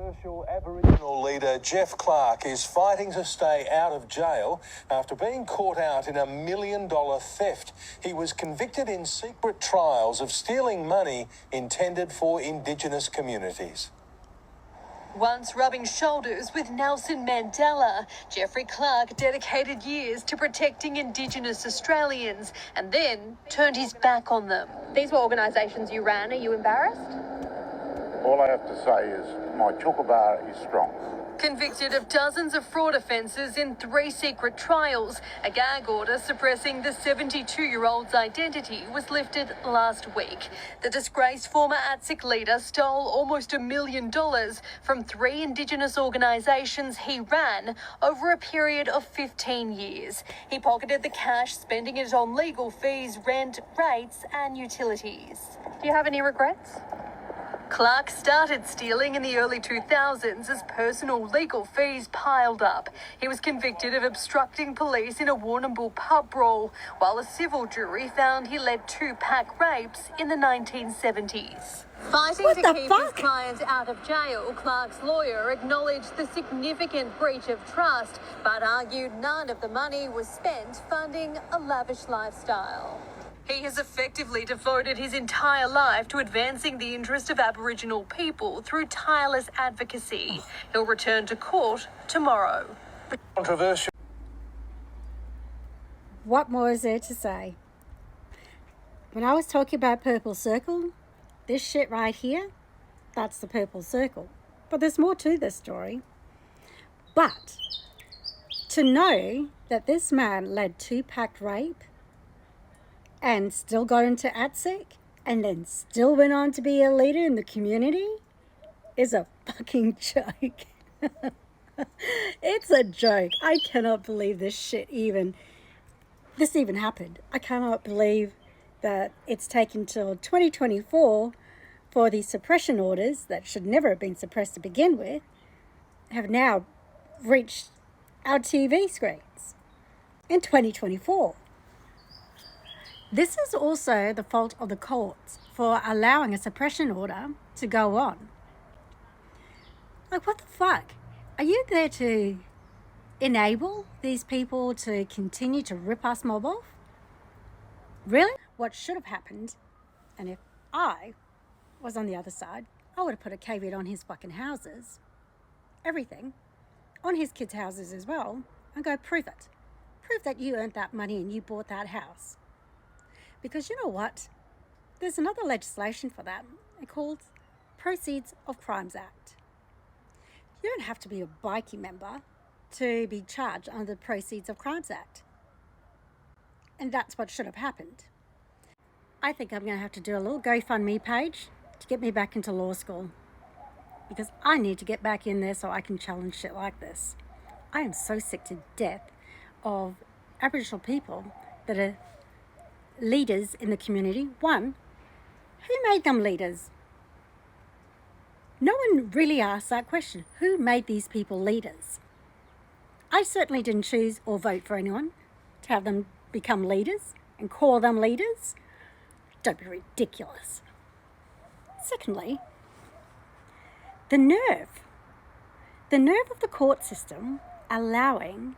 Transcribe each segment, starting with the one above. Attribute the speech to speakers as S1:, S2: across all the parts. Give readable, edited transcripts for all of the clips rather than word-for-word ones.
S1: Controversial Aboriginal leader Geoff Clarke is fighting to stay out of jail after being caught out in $1 million theft. He was convicted in secret trials of stealing money intended for Indigenous communities.
S2: Once rubbing shoulders with Nelson Mandela, Geoffrey Clarke dedicated years to protecting Indigenous Australians and then turned his back on them. These were organisations you ran. Are you embarrassed?
S3: All I have to say is my chukabar is strong.
S2: Convicted of dozens of fraud offences in 3 secret trials, a gag order suppressing the 72-year-old's identity was lifted last week. The disgraced former ATSIC leader stole almost $1 million from 3 Indigenous organisations he ran over a period of 15 years. He pocketed the cash, spending it on legal fees, rent, rates and utilities. Do you have any regrets? Clarke started stealing in the early 2000s as personal legal fees piled up. He was convicted of obstructing police in a Warrnambool pub brawl, while a civil jury found he led 2 pack rapes in the 1970s. Fighting to keep his client out of jail, Clarke's lawyer acknowledged the significant breach of trust, but argued none of the money was spent funding a lavish lifestyle. He has effectively devoted his entire life to advancing the interest of Aboriginal people through tireless advocacy. He'll return to court tomorrow.
S1: Controversial.
S4: What more is there to say? When I was talking about purple circle, this shit right here, that's the purple circle. But there's more to this story. But to know that this man led 2 packed rape and still got into ATSIC and then still went on to be a leader in the community is a fucking joke. It's a joke. I cannot believe this even happened. I cannot believe that it's taken till 2024 for these suppression orders that should never have been suppressed to begin with have now reached our TV screens in 2024. This is also the fault of the courts for allowing a suppression order to go on. Like, what the fuck? Are you there to enable these people to continue to rip us mob off? Really? What should have happened, and if I was on the other side, I would have put a caveat on his fucking houses. Everything. On his kids' houses as well. And go, prove it. Prove that you earned that money and you bought that house. Because you know what? There's another legislation for that. It's called Proceeds of Crimes Act. You don't have to be a bikie member to be charged under the Proceeds of Crimes Act. And that's what should have happened. I think I'm going to have to do a little GoFundMe page to get me back into law school. Because I need to get back in there so I can challenge shit like this. I am so sick to death of Aboriginal people that are leaders in the community. One, who made them leaders? No one really asked that question. Who made these people leaders? I certainly didn't choose or vote for anyone to have them become leaders and call them leaders. Don't be ridiculous. Secondly, the nerve of the court system allowing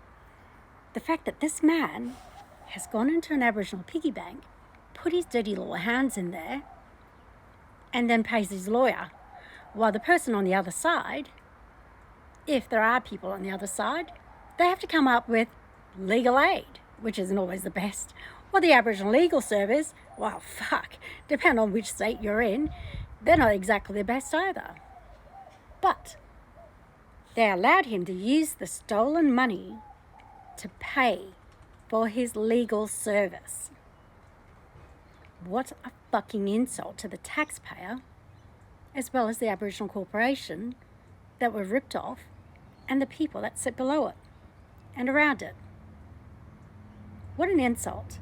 S4: the fact that this man has gone into an Aboriginal piggy bank, put his dirty little hands in there, and then pays his lawyer. While the person on the other side, if there are people on the other side, they have to come up with legal aid, which isn't always the best. Or the Aboriginal Legal Service, well, fuck, depending on which state you're in, they're not exactly the best either. But they allowed him to use the stolen money to pay for his legal service. What a fucking insult to the taxpayer, as well as the Aboriginal corporation that were ripped off, and the people that sit below it and around it. What an insult.